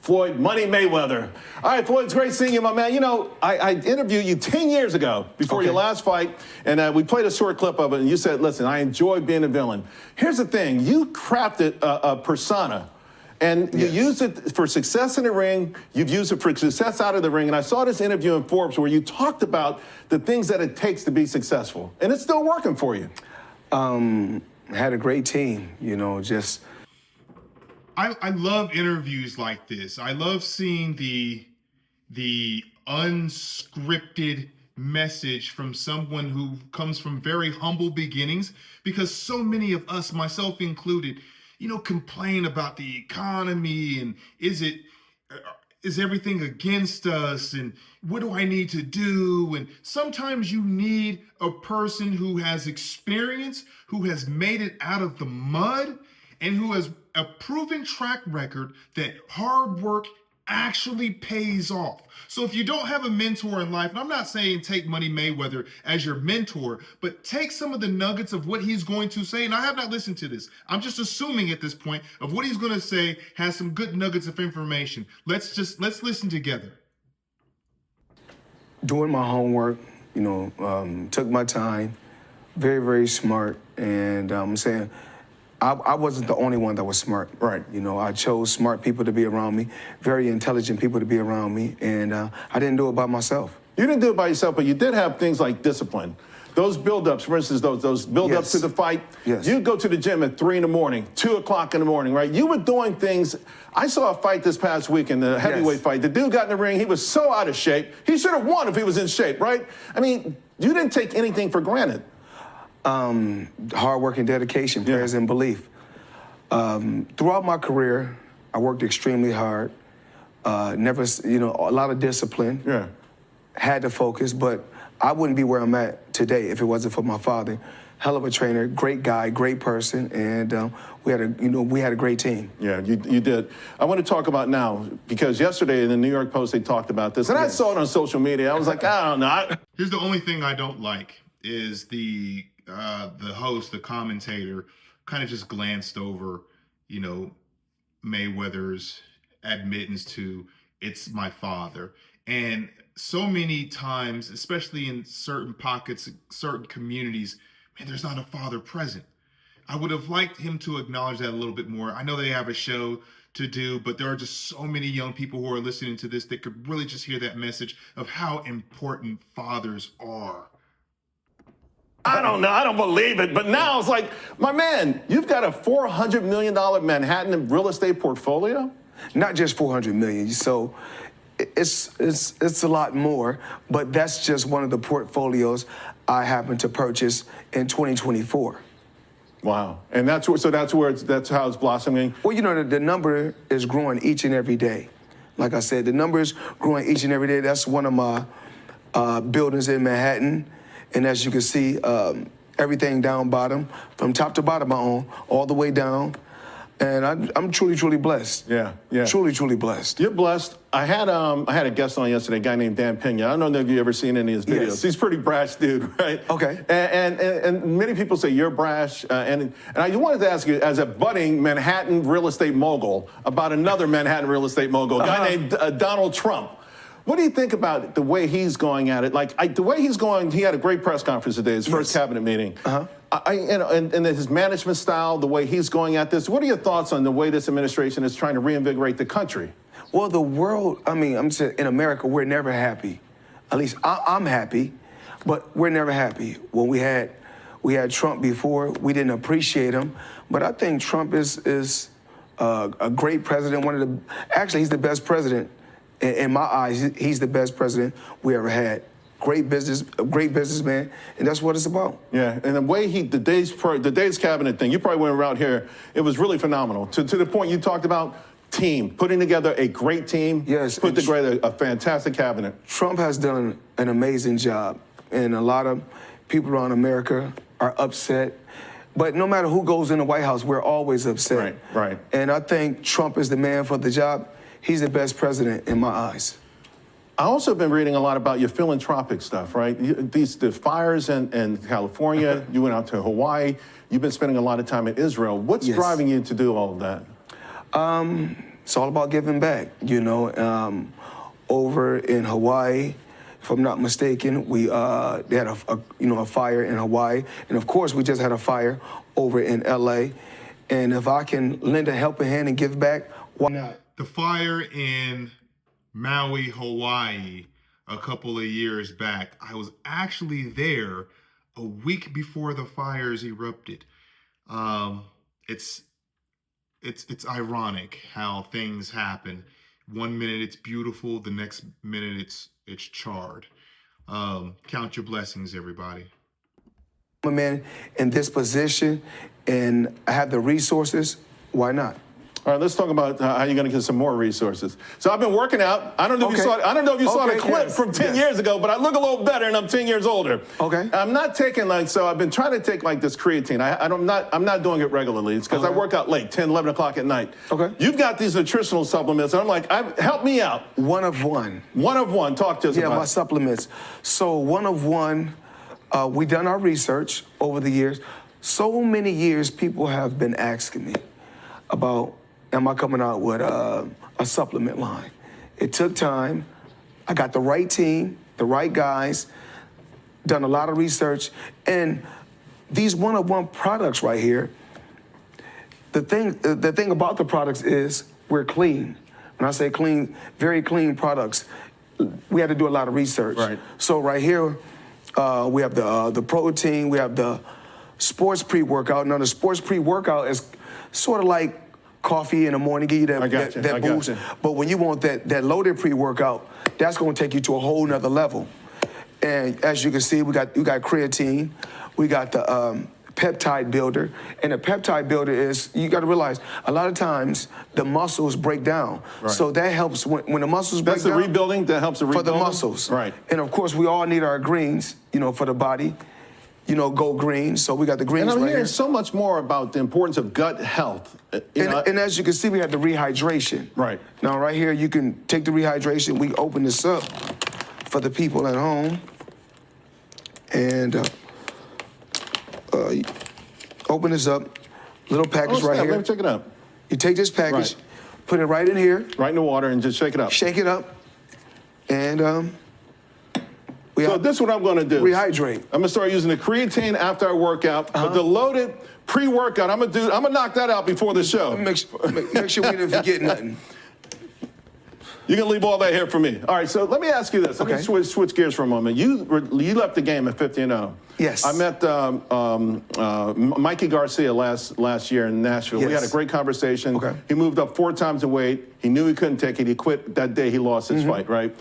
Floyd, Money Mayweather. All right, Floyd, it's great seeing you, my man. You know, I interviewed you 10 years ago before your last fight, and we played a short clip of it, and you said, listen, I enjoy being a villain. Here's the thing. You crafted a persona, and you used it for success in the ring. You've used it for success out of the ring, and I saw this interview in Forbes where you talked about the things that it takes to be successful, and it's still working for you. Had a great team, you know, just... I love interviews like this. I love seeing the unscripted message from someone who comes from very humble beginnings, because so many of us, myself included, you know, complain about the economy and is everything against us and what do I need to do? And sometimes you need a person who has experience, who has made it out of the mud, and who has a proven track record that hard work actually pays off. So if you don't have a mentor in life, and I'm not saying take Money Mayweather as your mentor, but take some of the nuggets of what he's going to say. And I have not listened to this. I'm just assuming at this point of what he's going to say has some good nuggets of information. Let's listen together. Doing my homework, you know, took my time, very, very smart. And I'm saying, I wasn't the only one that was smart. Right. You know, I chose smart people to be around me, very intelligent people to be around me, and I didn't do it by myself. You didn't do it by yourself, but you did have things like discipline. Those build-ups, for instance, those build-ups to the fight. Yes. You go to the gym at 3 in the morning, 2 o'clock in the morning, right? You were doing things. I saw a fight this past week in the heavyweight fight. The dude got in the ring. He was so out of shape. He should have won if he was in shape, right? I mean, you didn't take anything for granted. Hard work and dedication, prayers and belief. Throughout my career, I worked extremely hard. Never, you know, a lot of discipline. Yeah. Had to focus, but I wouldn't be where I'm at today if it wasn't for my father. Hell of a trainer, great guy, great person, and we had a great team. Yeah, you did. I want to talk about now, because yesterday in the New York Post they talked about this, and I saw it on social media. I was like, I don't know. Here's the only thing I don't like is the host, the commentator, kind of just glanced over, you know, Mayweather's admittance to "it's my father." And so many times, especially in certain pockets, certain communities, man, there's not a father present. I would have liked him to acknowledge that a little bit more. I know they have a show to do, but there are just so many young people who are listening to this that could really just hear that message of how important fathers are. I don't know. I don't believe it. But now it's like, my man, you've got a $400 million Manhattan real estate portfolio? Not just $400 million. So it's a lot more, but that's just one of the portfolios I happen to purchase in 2024. Wow. And that's how it's blossoming? Well, you know, the number is growing each and every day. Like I said, the number is growing each and every day. That's one of my buildings in Manhattan. And as you can see, everything down bottom, from top to bottom I own, all the way down. And I'm truly, truly blessed. Yeah. Truly, truly blessed. You're blessed. I had a guest on yesterday, a guy named Dan Pena. I don't know if you've ever seen any of his videos. Yes. He's a pretty brash dude, right? Okay. And many people say you're brash. And I wanted to ask you, as a budding Manhattan real estate mogul, about another Manhattan real estate mogul, a guy named Donald Trump. What do you think about the way he's going at it? Like, the way he's going, he had a great press conference today, his first cabinet meeting. And his management style, the way he's going at this. What are your thoughts on the way this administration is trying to reinvigorate the country? Well, the world, I mean, I'm saying in America, we're never happy. At least I'm happy, but we're never happy. When we had Trump before, we didn't appreciate him. But I think Trump is a great president. Actually, he's the best president. In my eyes, he's the best president we ever had. Great businessman, and that's what it's about. Yeah, and the way the day's cabinet thing, you probably went around here, it was really phenomenal. To the point you talked about, team, putting together a great team, put together a fantastic cabinet. Trump has done an amazing job, and a lot of people around America are upset. But no matter who goes in the White House, we're always upset. Right. And I think Trump is the man for the job. He's the best president in my eyes. I also been reading a lot about your philanthropic stuff, right? The fires in California, you went out to Hawaii, you've been spending a lot of time in Israel. What's driving you to do all of that? It's all about giving back, you know. Over in Hawaii, if I'm not mistaken, they had a fire in Hawaii, and of course we just had a fire over in LA. And if I can lend a helping hand and give back, why not? The fire in Maui, Hawaii, a couple of years back, I was actually there a week before the fires erupted. It's ironic how things happen. One minute it's beautiful, the next minute it's charred. Count your blessings, everybody. I'm a man in this position, and I have the resources. Why not? All right, let's talk about how you're going to get some more resources. So I've been working out. I don't know if you saw it. I don't know if you saw the clip from 10 years ago, but I look a little better, and I'm 10 years older. Okay. I'm not taking so I've been trying to take this creatine. I'm not doing it regularly. It's because I work out late, 10, 11 o'clock at night. Okay. You've got these nutritional supplements, and I'm like, help me out. One of one. One of one. Talk to us about my supplements. So one of one, we've done our research over the years. So many years people have been asking me about, am I coming out with a supplement line? It took time. I got the right team, the right guys, done a lot of research, and these one-of-one products right here, the thing about the products is we're clean. When I say clean, very clean products. We had to do a lot of research. Right. So right here, we have the protein, we have the sports pre-workout. Now the sports pre-workout is sort of like coffee in the morning, give you that boost. But when you want that loaded pre-workout, that's going to take you to a whole nother level. And as you can see, we got creatine, we got the peptide builder, and the peptide builder is, you got to realize, a lot of times the muscles break down. Right. So that helps when the muscles break down. That's the rebuilding, that helps the rebuilding? For the muscles. Right. And of course, we all need our greens, for the body. Go green. So we got the greens right here. And I'm hearing so much more about the importance of gut health. And as you can see, we have the rehydration. Right. Now, right here, you can take the rehydration. We open this up for the people at home. And open this up. Little package right here. Let me check it out. You take this package, put it right in here. Right in the water and just shake it up. Shake it up. And so this is what I'm going to do. Rehydrate. I'm going to start using the creatine after I work out, but the loaded pre-workout, I'm going to knock that out before the show. Make sure we didn't forget nothing. You can leave all that here for me. All right, so let me ask you this. Let me switch gears for a moment. You left the game at 50-0. Yes. I met Mikey Garcia last year in Nashville. Yes. We had a great conversation. Okay. He moved up 4 times in weight. He knew he couldn't take it. He quit that day he lost his fight, right?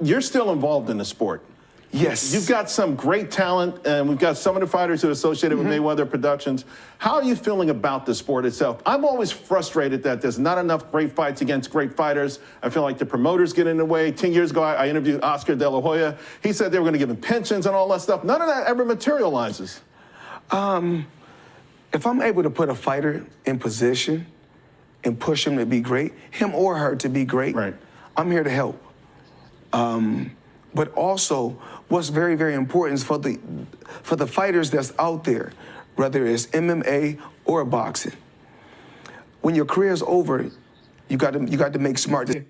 You're still involved in the sport. Yes. You've got some great talent, and we've got some of the fighters who are associated with Mayweather Productions. How are you feeling about the sport itself? I'm always frustrated that there's not enough great fights against great fighters. I feel like the promoters get in the way. 10 years ago, I interviewed Oscar De La Hoya. He said they were going to give him pensions and all that stuff. None of that ever materializes. If I'm able to put a fighter in position and push him to be great, him or her to be great, I'm here to help. But also, what's very, very important is for the fighters that's out there, whether it's MMA or boxing. When your career is over, you got to make smart decisions.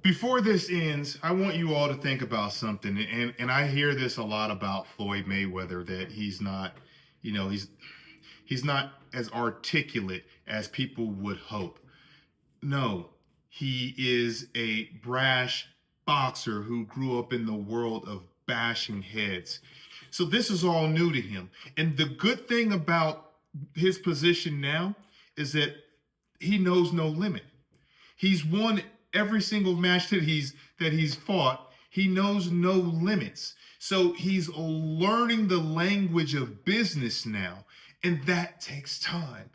Before this ends, I want you all to think about something, and I hear this a lot about Floyd Mayweather, that he's not, he's not as articulate as people would hope. No, he is a brash boxer who grew up in the world of bashing heads. So this is all new to him. And the good thing about his position now is that he knows no limit. He's won every single match that he's fought. He knows no limits. So he's learning the language of business now, and that takes time.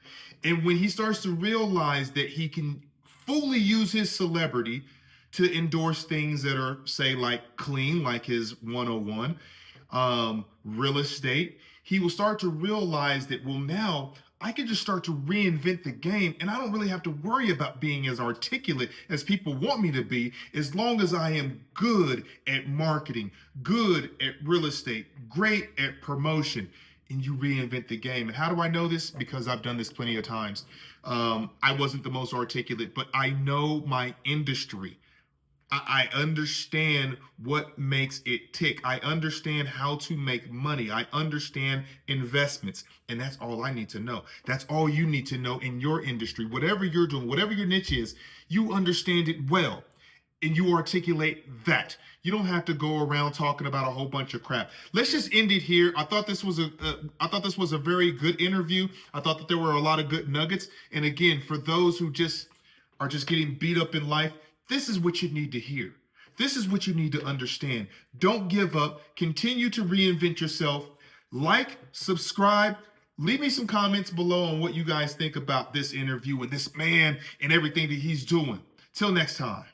And when he starts to realize that he can fully use his celebrity to endorse things that are, say, like clean, like his 101, real estate, he will start to realize that, well, now I can just start to reinvent the game, and I don't really have to worry about being as articulate as people want me to be, as long as I am good at marketing, good at real estate, great at promotion. and you reinvent the game. And how do I know this? Because I've done this plenty of times. I wasn't the most articulate, but I know my industry. I understand what makes it tick. I understand how to make money. I understand investments. And that's all I need to know. That's all you need to know in your industry. Whatever you're doing, whatever your niche is, you understand it well. And you articulate that. You don't have to go around talking about a whole bunch of crap. Let's just end it here. I thought this was a very good interview. I thought that there were a lot of good nuggets. And again, for those who are just getting beat up in life, this is what you need to hear. This is what you need to understand. Don't give up. Continue to reinvent yourself. Like, subscribe. Leave me some comments below on what you guys think about this interview and this man and everything that he's doing. Till next time.